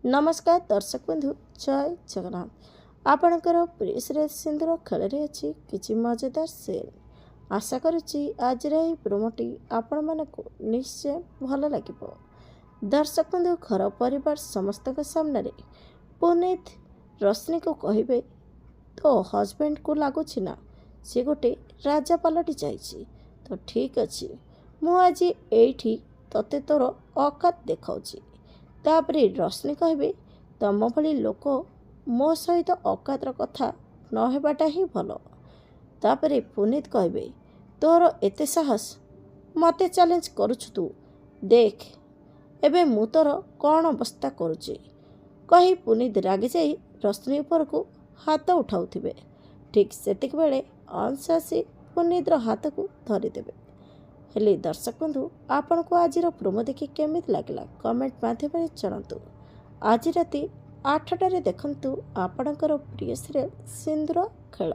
नमस्कार दर्शक बंधु जय जगन्नाथ आपणकर प्रिय सीरियल सिंदूर खेल अच्छी किसी मजेदार सीन आशा करुच्ची आज प्रोमोटी आपण मानक निश्चय भल लगे। दर्शक बंधु घर परिवार समस्त सामने पुनीत रश्मि को कहे तो हजबैंड को लगुच ना सी गोटे राजा पलटि जाइए तो ठीक अच्छे मु आज ये तोते तोर औकात देखाऊँगी। तापर रश्मि कहे तम भली लोक मो सहित औकातर कथा नहेबाटा ही भल। तापर पुनीत कहे तोर एते साहस मते चैलेंज करुछु तू देख एबे मु तोर कौन अवस्था करुची कही पुनीत रागी जाई रश्मि उपर को हाथ उठाउथिबे। ठीक सेतिक बेले अंश आसी पुनीतर हाथ को धरिदेवे। हेले दर्शक बंधु आपण को आज प्रोमो देखि केमिति लागला कमेंट माध्यम जणातु। आज राति 8टारे देखंतु आपणकर प्रिय सीरियल सिंदूर खेल।